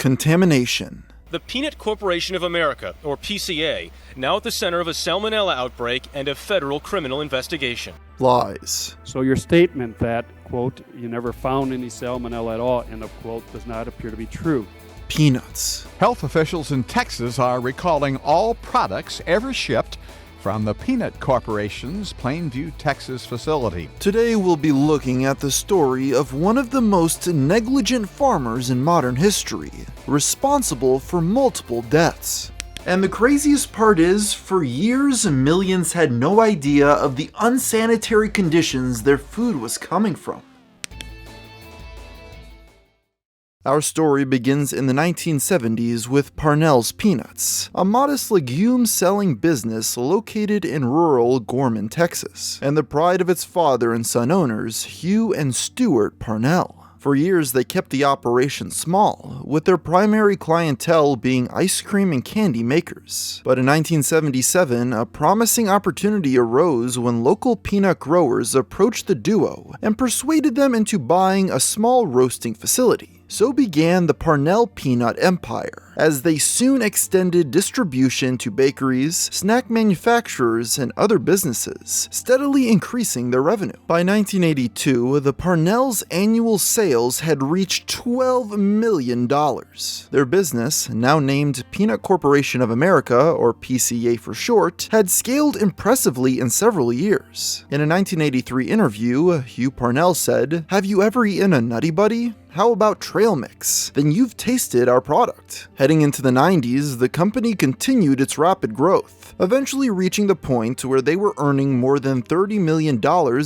Contamination. The Peanut Corporation of America, or PCA, now at the center of a salmonella outbreak and a federal criminal investigation. Lies. So your statement that, quote, you never found any salmonella at all, end of quote, does not appear to be true. Peanuts. Health officials in Texas are recalling all products ever shipped from the Peanut Corporation's Plainview, Texas facility. Today we'll be looking at the story of one of the most negligent farmers in modern history, responsible for multiple deaths. And the craziest part is, for years millions had no idea of the unsanitary conditions their food was coming from. Our story begins in the 1970s with Parnells Peanuts, a modest legume-selling business located in rural Gorman, Texas, and the pride of its father and son owners, Hugh and Stewart Parnell. For years, they kept the operation small, with their primary clientele being ice cream and candy makers. But in 1977, a promising opportunity arose when local peanut growers approached the duo and persuaded them into buying a small roasting facility. So began the Parnell Peanut empire, as they soon extended distribution to bakeries, snack manufacturers, and other businesses, steadily increasing their revenue. By 1982, the Parnells' annual sales had reached $12 million. Their business, now named Peanut Corporation of America, or PCA for short, had scaled impressively in several years. In a 1983 interview, Hugh Parnell said, "Have you ever eaten a Nutty Buddy? How about trail mix? Then you've tasted our product." Heading into the 90s, the company continued its rapid growth, eventually reaching the point where they were earning more than $30 million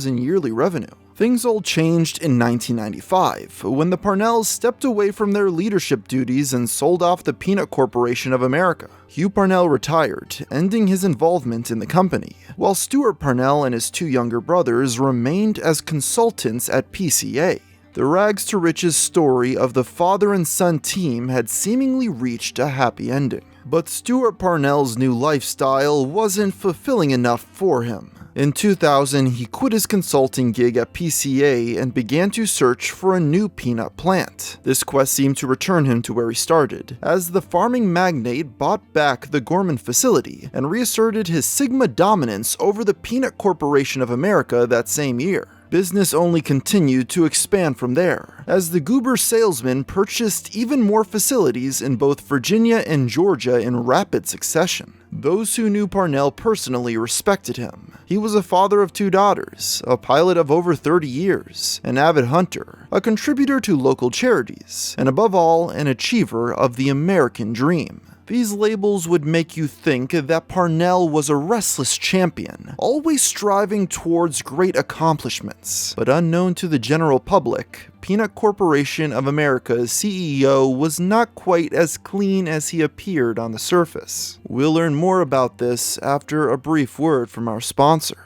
in yearly revenue. Things all changed in 1995, when the Parnells stepped away from their leadership duties and sold off the Peanut Corporation of America. Hugh Parnell retired, ending his involvement in the company, while Stewart Parnell and his two younger brothers remained as consultants at PCA. The rags-to-riches story of the father and son team had seemingly reached a happy ending. But Stewart Parnell's new lifestyle wasn't fulfilling enough for him. In 2000, he quit his consulting gig at PCA and began to search for a new peanut plant. This quest seemed to return him to where he started, as the farming magnate bought back the Gorman facility and reasserted his Sigma dominance over the Peanut Corporation of America that same year. Business only continued to expand from there, as the goober salesman purchased even more facilities in both Virginia and Georgia in rapid succession. Those who knew Parnell personally respected him. He was a father of two daughters, a pilot of over 30 years, an avid hunter, a contributor to local charities, and above all, an achiever of the American dream. These labels would make you think that Parnell was a restless champion, always striving towards great accomplishments. But unknown to the general public, Peanut Corporation of America's CEO was not quite as clean as he appeared on the surface. We'll learn more about this after a brief word from our sponsor.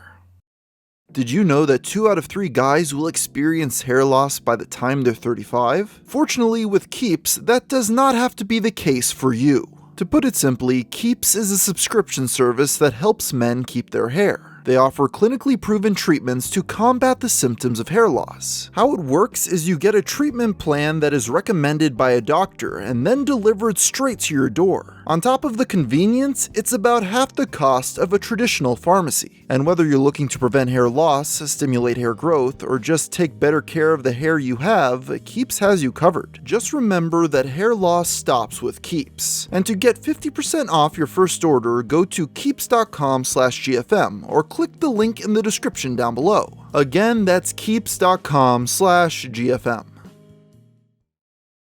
Did you know that 2 out of 3 guys will experience hair loss by the time they're 35? Fortunately, with Keeps, that does not have to be the case for you. To put it simply, Keeps is a subscription service that helps men keep their hair. They offer clinically proven treatments to combat the symptoms of hair loss. How it works is you get a treatment plan that is recommended by a doctor and then delivered straight to your door. On top of the convenience, it's about half the cost of a traditional pharmacy. And whether you're looking to prevent hair loss, stimulate hair growth, or just take better care of the hair you have, Keeps has you covered. Just remember that hair loss stops with Keeps. And to get 50% off your first order, go to keeps.com/GFM or click the link in the description down below. Again, that's keeps.com/GFM.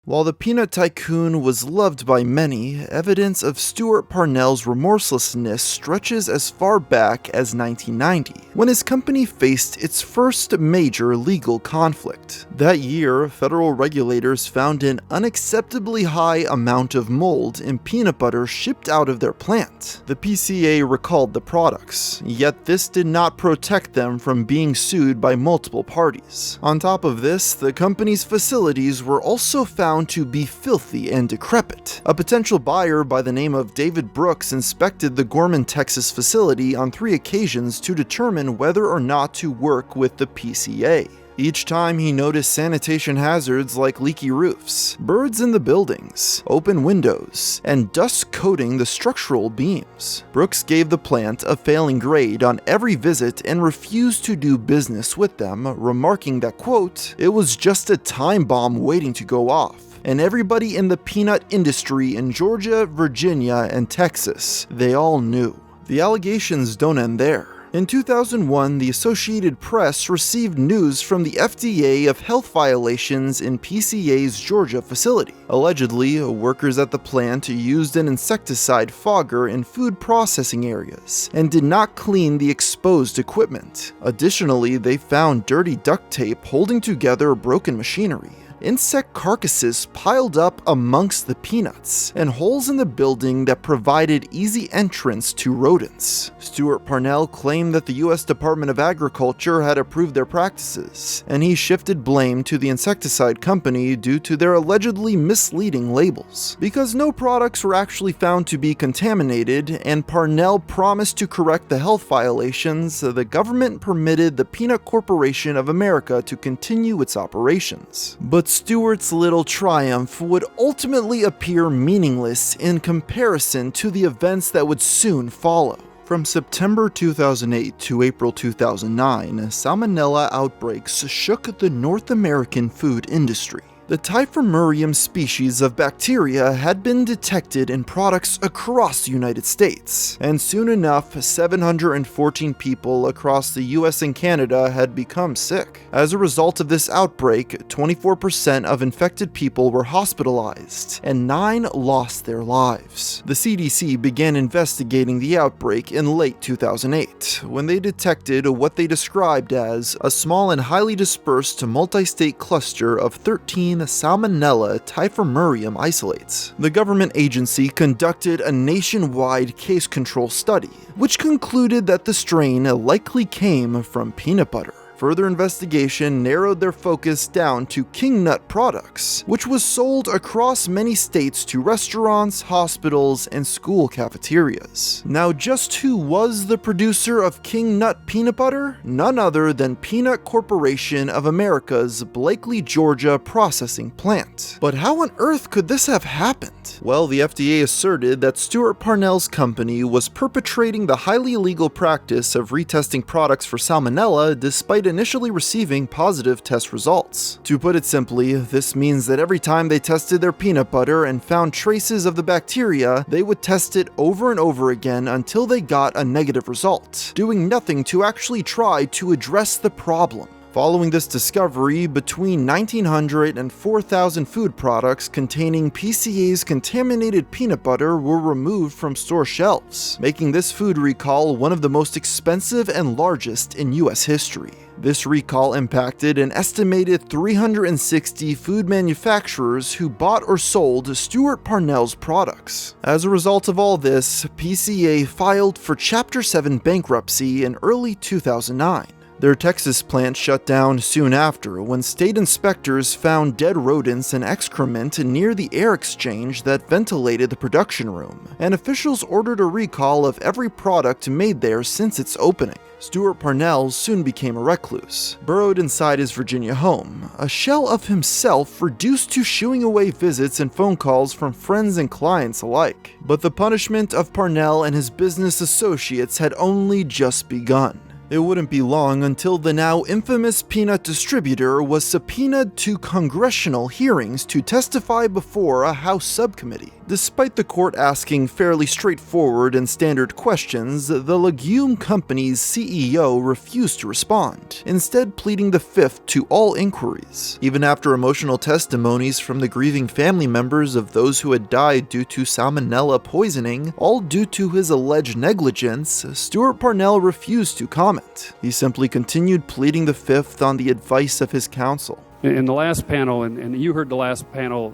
While the peanut tycoon was loved by many, evidence of Stewart Parnell's remorselessness stretches as far back as 1990, when his company faced its first major legal conflict. That year, federal regulators found an unacceptably high amount of mold in peanut butter shipped out of their plant. The PCA recalled the products, yet this did not protect them from being sued by multiple parties. On top of this, the company's facilities were also found to be filthy and decrepit. A potential buyer by the name of David Brooks inspected the Gorman, Texas facility on 3 occasions to determine whether or not to work with the PCA. Each time he noticed sanitation hazards like leaky roofs, birds in the buildings, open windows, and dust coating the structural beams. Brooks gave the plant a failing grade on every visit and refused to do business with them, remarking that, quote, "It was just a time bomb waiting to go off. And everybody in the peanut industry in Georgia, Virginia, and Texas, they all knew." The allegations don't end there. In 2001, the Associated Press received news from the FDA of health violations in PCA's Georgia facility. Allegedly, workers at the plant used an insecticide fogger in food processing areas and did not clean the exposed equipment. Additionally, they found dirty duct tape holding together broken machinery, insect carcasses piled up amongst the peanuts, and holes in the building that provided easy entrance to rodents. Stewart Parnell claimed that the U.S. Department of Agriculture had approved their practices, and he shifted blame to the insecticide company due to their allegedly misleading labels. Because no products were actually found to be contaminated, and Parnell promised to correct the health violations, the government permitted the Peanut Corporation of America to continue its operations. But Stewart's little triumph would ultimately appear meaningless in comparison to the events that would soon follow. From September 2008 to April 2009, salmonella outbreaks shook the North American food industry. The Typhimurium species of bacteria had been detected in products across the United States, and soon enough, 714 people across the US and Canada had become sick. As a result of this outbreak, 24% of infected people were hospitalized, and 9 lost their lives. The CDC began investigating the outbreak in late 2008, when they detected what they described as a small and highly dispersed multi-state cluster of 13 Salmonella typhimurium isolates. The government agency conducted a nationwide case control study, which concluded that the strain likely came from peanut butter. Further investigation narrowed their focus down to King Nut products, which was sold across many states to restaurants, hospitals, and school cafeterias. Now, just who was the producer of King Nut peanut butter? None other than Peanut Corporation of America's Blakely, Georgia processing plant. But how on earth could this have happened? Well, the FDA asserted that Stewart Parnell's company was perpetrating the highly illegal practice of retesting products for salmonella despite initially receiving positive test results. To put it simply, this means that every time they tested their peanut butter and found traces of the bacteria, they would test it over and over again until they got a negative result, doing nothing to actually try to address the problem. Following this discovery, between 1,900 and 4,000 food products containing PCA's contaminated peanut butter were removed from store shelves, making this food recall one of the most expensive and largest in US history. This recall impacted an estimated 360 food manufacturers who bought or sold Stewart Parnell's products. As a result of all this, PCA filed for Chapter 7 bankruptcy in early 2009. Their Texas plant shut down soon after when state inspectors found dead rodents and excrement near the air exchange that ventilated the production room, and officials ordered a recall of every product made there since its opening. Stewart Parnell soon became a recluse, burrowed inside his Virginia home, a shell of himself reduced to shooing away visits and phone calls from friends and clients alike. But the punishment of Parnell and his business associates had only just begun. It wouldn't be long until the now infamous peanut distributor was subpoenaed to congressional hearings to testify before a House subcommittee. Despite the court asking fairly straightforward and standard questions, the legume company's CEO refused to respond, instead pleading the fifth to all inquiries. Even after emotional testimonies from the grieving family members of those who had died due to salmonella poisoning, all due to his alleged negligence, Stewart Parnell refused to comment. He simply continued pleading the fifth on the advice of his counsel. In the last panel, and you heard the last panel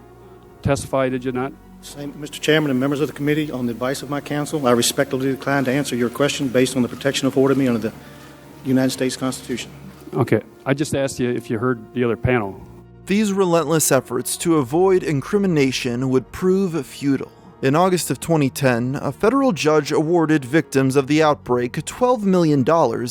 testify, did you not? Mr. Chairman and members of the committee, on the advice of my counsel, I respectfully decline to answer your question based on the protection afforded me under the United States Constitution. Okay, I just asked you if you heard the other panel. These relentless efforts to avoid incrimination would prove futile. In August of 2010, a federal judge awarded victims of the outbreak $12 million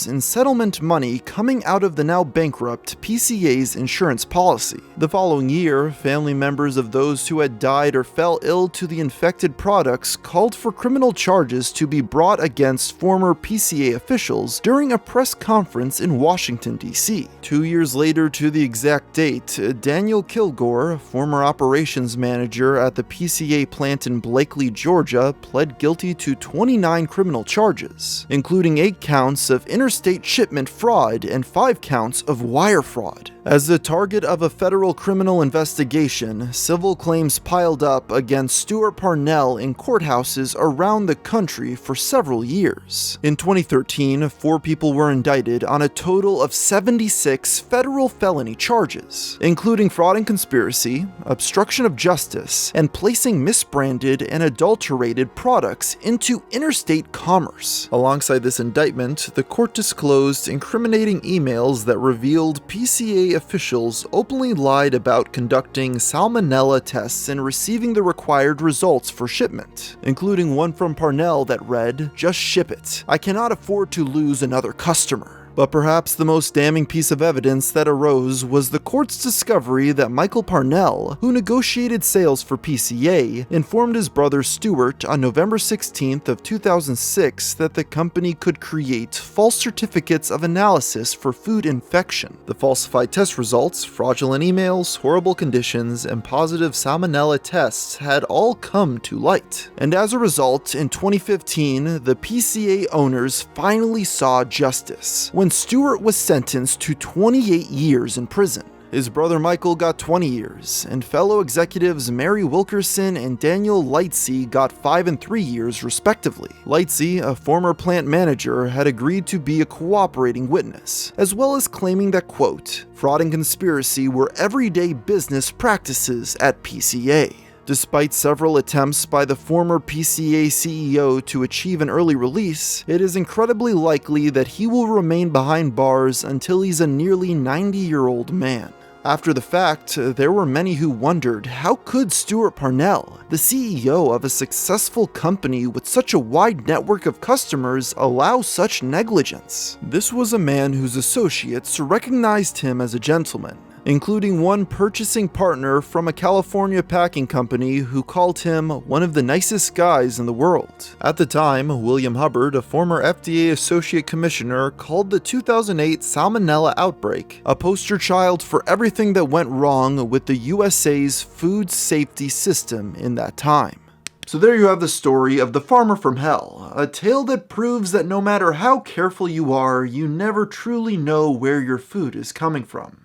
in settlement money coming out of the now bankrupt PCA's insurance policy. The following year, family members of those who had died or fell ill to the infected products called for criminal charges to be brought against former PCA officials during a press conference in Washington, D.C. 2 years later to the exact date, Daniel Kilgore, former operations manager at the PCA plant in Blakely, Georgia, pled guilty to 29 criminal charges, including 8 counts of interstate shipment fraud and 5 counts of wire fraud. As the target of a federal criminal investigation, civil claims piled up against Stewart Parnell in courthouses around the country for several years. In 2013, 4 people were indicted on a total of 76 federal felony charges, including fraud and conspiracy, obstruction of justice, and placing misbranded and adulterated products into interstate commerce. Alongside this indictment, the court disclosed incriminating emails that revealed PCA officials openly lied about conducting salmonella tests and receiving the required results for shipment, including one from Parnell that read, "Just ship it. I cannot afford to lose another customer." But perhaps the most damning piece of evidence that arose was the court's discovery that Michael Parnell, who negotiated sales for PCA, informed his brother Stewart on November 16th of 2006 that the company could create false certificates of analysis for food infection. The falsified test results, fraudulent emails, horrible conditions, and positive salmonella tests had all come to light. And as a result, in 2015, the PCA owners finally saw justice, when Stewart was sentenced to 28 years in prison. His brother Michael got 20 years, and fellow executives Mary Wilkerson and Daniel Lightsey got 5 and 3 years respectively. Lightsey, a former plant manager, had agreed to be a cooperating witness, as well as claiming that, quote, fraud and conspiracy were everyday business practices at PCA. Despite several attempts by the former PCA CEO to achieve an early release, it is incredibly likely that he will remain behind bars until he's a nearly 90-year-old man. After the fact, there were many who wondered, how could Stewart Parnell, the CEO of a successful company with such a wide network of customers, allow such negligence? This was a man whose associates recognized him as a gentleman, including one purchasing partner from a California packing company who called him one of the nicest guys in the world. At the time, William Hubbard, a former FDA Associate Commissioner, called the 2008 salmonella outbreak a poster child for everything that went wrong with the USA's food safety system in that time. So there you have the story of the farmer from hell, a tale that proves that no matter how careful you are, you never truly know where your food is coming from.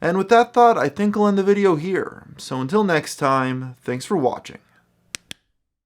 And with that thought, I think I'll end the video here. So until next time, thanks for watching.